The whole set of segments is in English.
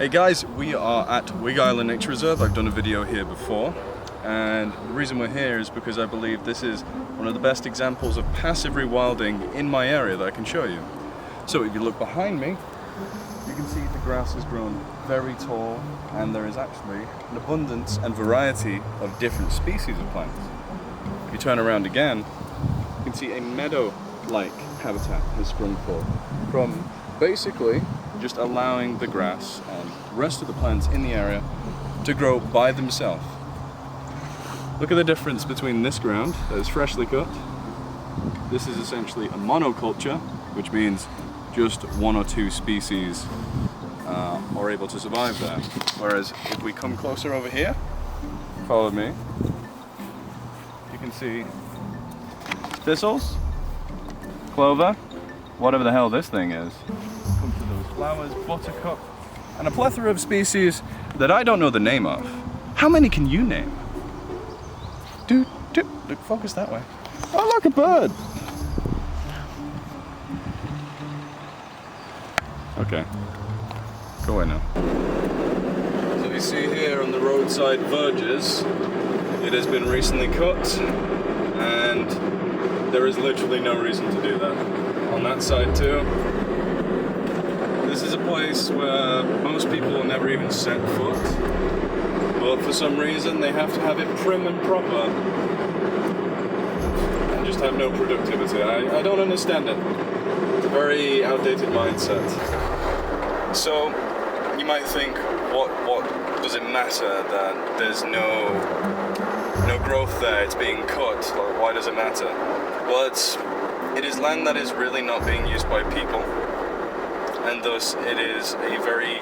Hey guys, we are at Wig Island Nature Reserve. I've done a video here before, and the reason we're here is because I believe this is one of the best examples of passive rewilding in my area that I can show you. So if you look behind me, you can see the grass has grown very tall, and there is actually an abundance and variety of different species of plants. If you turn around again, you can see a meadow-like habitat has sprung forth from basically just allowing the grass and the rest of the plants in the area to grow by themselves. Look at the difference between this ground that is freshly cut. This is essentially a monoculture, which means just one or two species are able to survive there. Whereas if we come closer over here, follow me, you can see thistles, clover, whatever the hell this thing is. Come to those flowers, buttercup, and a plethora of species that I don't know the name of. How many can you name? Look, focus that way. Oh, look, a bird! Okay, go away now. So you see here on the roadside verges, it has been recently cut, and there is literally no reason to do that. On that side too, this is a place where most people will never even set foot, but for some reason they have to have it prim and proper and just have no productivity. I don't understand it. It's a very outdated mindset. So you might think, what does it matter that there's no growth there, it's being cut, like, why does it matter? Well, it is land that is really not being used by people, and thus it is a very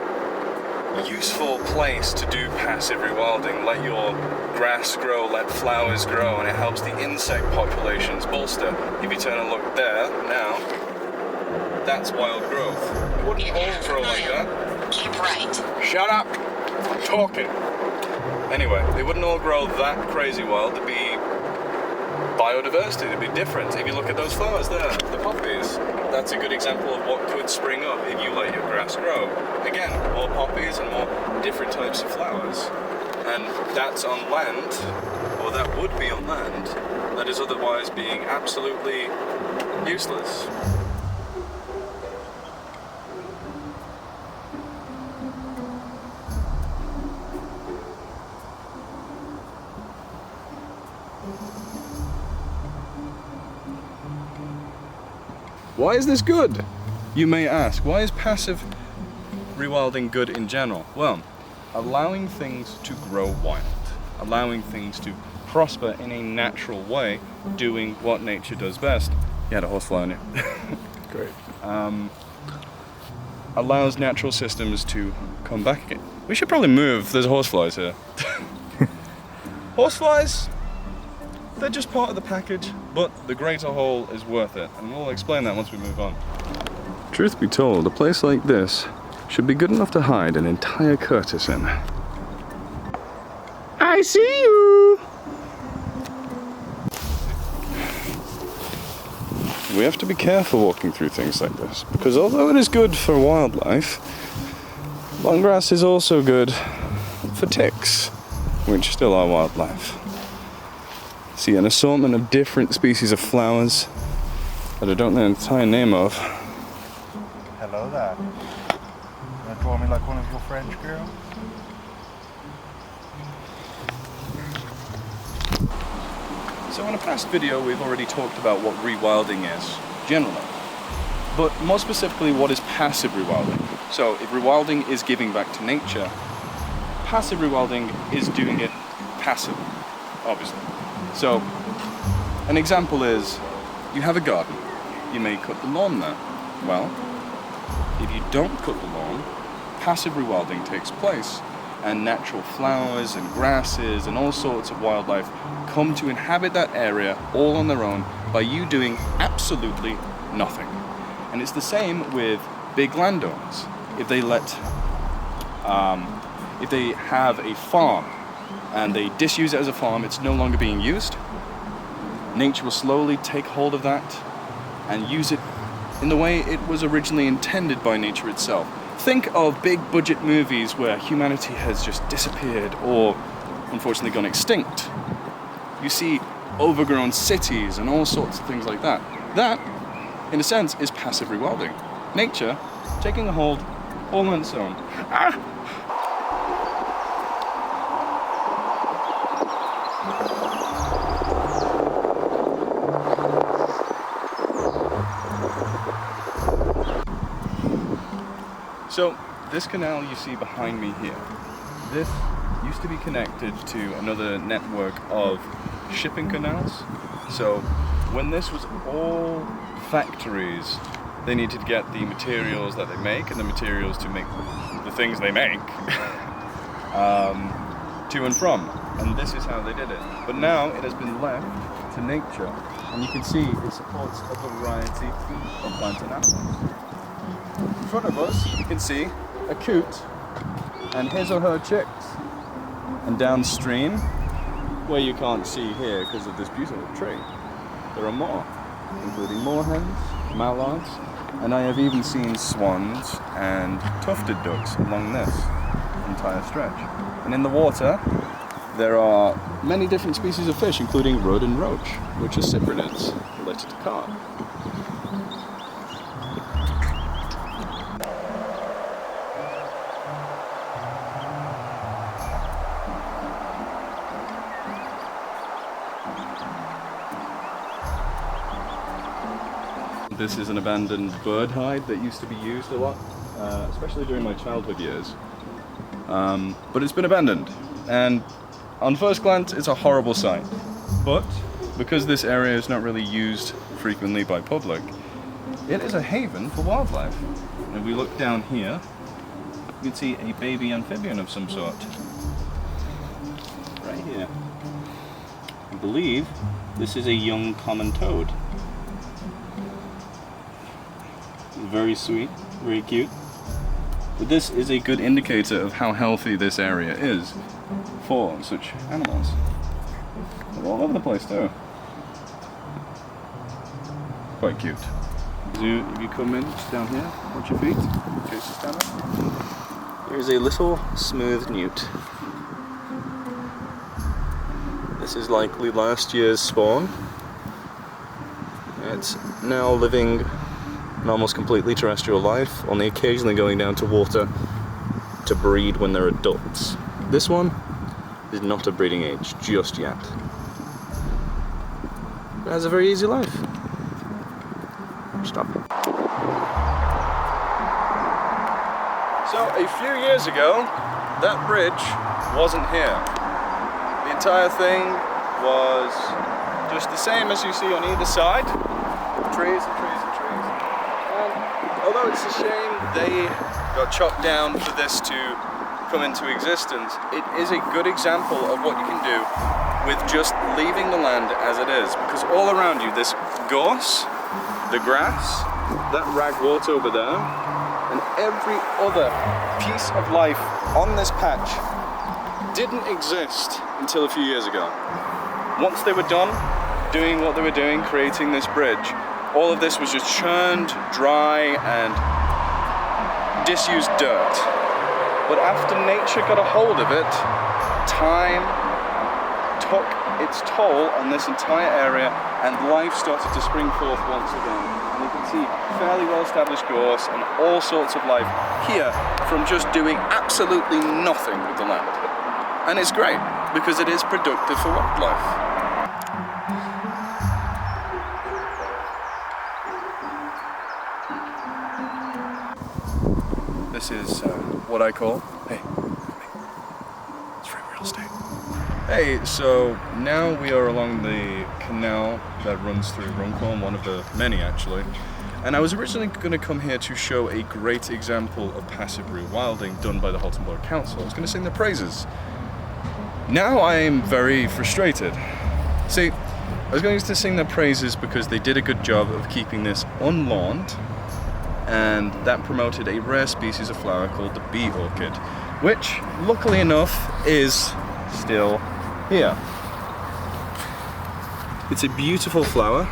useful place to do passive rewilding. Let your grass grow, let flowers grow, and it helps the insect populations bolster. If you turn and look there now, that's wild growth. It wouldn't all grow like that. Keep right. Shut up! I'm talking. Anyway, they wouldn't all grow that crazy wild. There'd be biodiversity, it'd be different. If you look at those flowers there, the poppies, that's a good example of what could spring up if you let your grass grow. Again, more poppies and more different types of flowers. And that's on land, or that would be on land, that is otherwise being absolutely useless. Why is this good? You may ask, why is passive rewilding good in general? Well, allowing things to grow wild, allowing things to prosper in a natural way, doing what nature does best. You had a horsefly on you. Great. Allows natural systems to come back again. We should probably move, there's horseflies here. Horseflies, they're just part of the package, but the greater whole is worth it, and we'll explain that once we move on. Truth be told, a place like this should be good enough to hide an entire Curtis in. I see you! We have to be careful walking through things like this, because although it is good for wildlife, long grass is also good for ticks, which still are wildlife. See an assortment of different species of flowers that I don't know the entire name of. Hello there. You wanna draw me like one of your French girls? So in a past video we've already talked about what rewilding is, generally. But more specifically, what is passive rewilding? So if rewilding is giving back to nature, passive rewilding is doing it passively, obviously. So, an example is, you have a garden, you may cut the lawn there. Well, if you don't cut the lawn, passive rewilding takes place, and natural flowers and grasses and all sorts of wildlife come to inhabit that area all on their own by you doing absolutely nothing. And it's the same with big landowners. If they have a farm, and they disuse it as a farm, it's no longer being used. Nature will slowly take hold of that and use it in the way it was originally intended by nature itself. think of big budget movies where humanity has just disappeared or unfortunately gone extinct. You see overgrown cities and all sorts of things like that. That, in a sense, is passive rewilding. Nature taking a hold all on its own. So, this canal you see behind me here, this used to be connected to another network of shipping canals. So, when this was all factories, they needed to get the materials that they make and the materials to make the things they make to and from. And this is how they did it. But now it has been left to nature. And you can see it supports a variety of plants and animals. In front of us, you can see a coot and his or her chicks. And downstream, where you can't see here because of this beautiful tree, there are more, including moorhens, mallards, and I have even seen swans and tufted ducks along this entire stretch. And in the water, there are many different species of fish, including rudd and roach, which are cyprinids related to carp. This is an abandoned bird hide that used to be used a lot, especially during my childhood years. But it's been abandoned, and on first glance it's a horrible sight. But because this area is not really used frequently by public, it is a haven for wildlife. And if we look down here, you can see a baby amphibian of some sort. Right here. I believe this is a young common toad. Very sweet, very cute. But this is a good indicator of how healthy this area is for such animals. They're all over the place too. Quite cute. So if you come in, just down here, watch your feet, in case you stand up. Here's a little smooth newt. This is likely last year's spawn. It's now living an almost completely terrestrial life, only occasionally going down to water to breed when they're adults. This one is not of breeding age just yet. It has a very easy life. Stop. So a few years ago, that bridge wasn't here. The entire thing was just the same as you see on either side. Trees and trees and trees. And although it's a shame they got chopped down for this to come into existence, it is a good example of what you can do with just leaving the land as it is. Because all around you, this gorse, the grass, that ragwort over there, and every other piece of life on this patch didn't exist until a few years ago. Once they were done doing what they were doing, creating this bridge, all of this was just churned, dry, and disused dirt. But after nature got a hold of it, time took its toll on this entire area and life started to spring forth once again. And you can see fairly well-established gorse and all sorts of life here from just doing absolutely nothing with the land. And it's great because it is productive for wildlife. This is what I call, hey, it's free real estate. Hey, so now we are along the canal that runs through Runcorn, one of the many actually. And I was originally going to come here to show a great example of passive rewilding done by the Halton Borough Council. I was going to sing their praises. Now I am very frustrated. See, I was going to sing their praises because they did a good job of keeping this unlawned, and that promoted a rare species of flower called the bee orchid, which, luckily enough, is still here. It's a beautiful flower,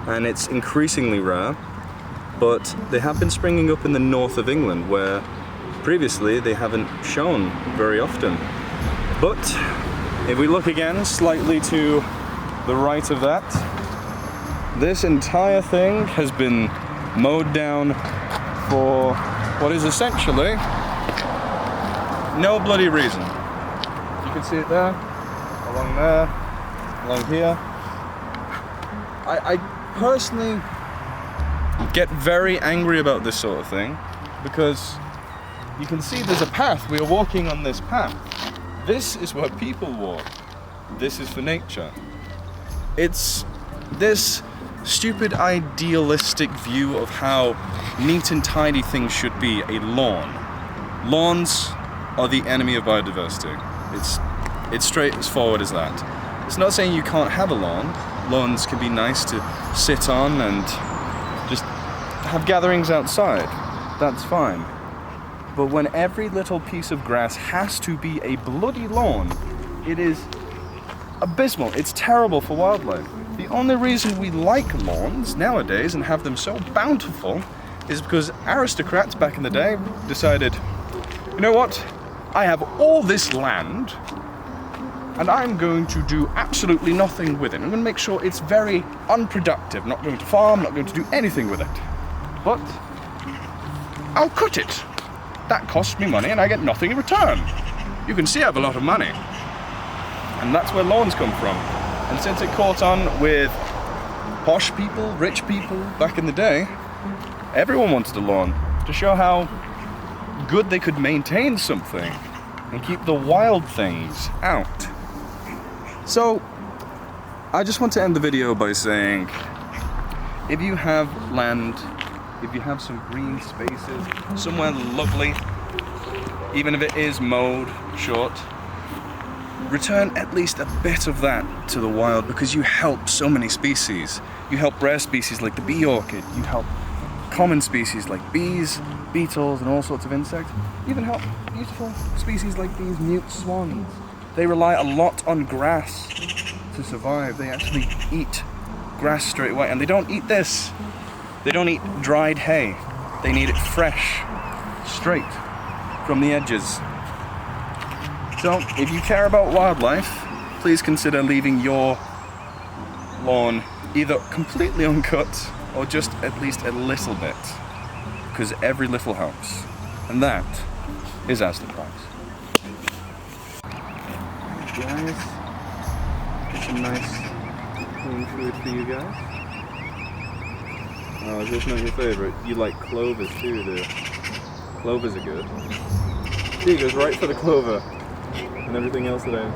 and it's increasingly rare, but they have been springing up in the north of England, where previously they haven't shown very often. But if we look again slightly to the right of that, this entire thing has been mowed down for what is essentially no bloody reason. You can see it there, along here. I personally get very angry about this sort of thing because you can see there's a path. We are walking on this path. This is where people walk. This is for nature. It's this stupid idealistic view of how neat and tidy things should be a lawn. Lawns are the enemy of biodiversity. It's straight as forward as that. It's not saying you can't have a lawn. Lawns can be nice to sit on and just have gatherings outside. That's fine. But when every little piece of grass has to be a bloody lawn, it is abysmal. It's terrible for wildlife. The only reason we like lawns nowadays and have them so bountiful is because aristocrats back in the day decided, you know what? I have all this land and I'm going to do absolutely nothing with it. I'm going to make sure it's very unproductive. Not going to farm, not going to do anything with it. But I'll cut it. That costs me money and I get nothing in return. You can see I have a lot of money. And that's where lawns come from. And since it caught on with posh people, rich people back in the day, everyone wanted a lawn to show how good they could maintain something and keep the wild things out. So, I just want to end the video by saying, if you have land, if you have some green spaces, somewhere lovely, even if it is mowed short, return at least a bit of that to the wild, because you help so many species. You help rare species like the bee orchid, you help common species like bees, beetles and all sorts of insects. You even help beautiful species like these mute swans. They rely a lot on grass to survive. They actually eat grass straight away, and they don't eat this. They don't eat dried hay. They need it fresh, straight from the edges. So, if you care about wildlife, please consider leaving your lawn either completely uncut or just at least a little bit, because every little helps. And that is as the price. Guys, get some nice clean food for you guys. Oh, is this not your favourite? You like clovers too, do you? Clovers are good. He goes right for the clover and everything else that I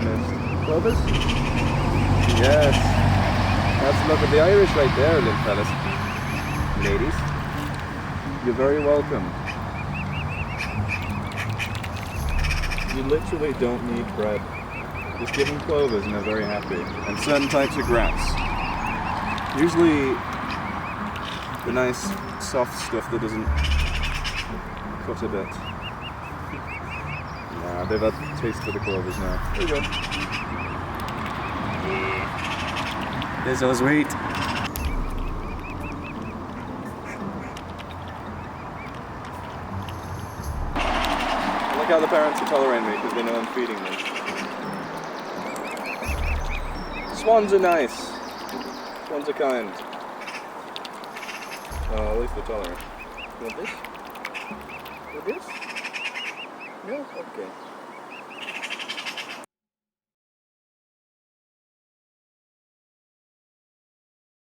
missed. Clovers? Yes. That's look at the Irish right there, little fellas. Ladies. You're very welcome. You literally don't need bread. Just give them clovers and they're very happy. And certain types of grass. Usually the nice soft stuff that doesn't cut a bit. Nah, they've had a taste for the clovers now. There you go. They're so sweet. Look how the parents are tolerating me because they know I'm feeding them. Swans are nice. Swans are kind. At least they're tolerant. You want this? You want this? No? Okay.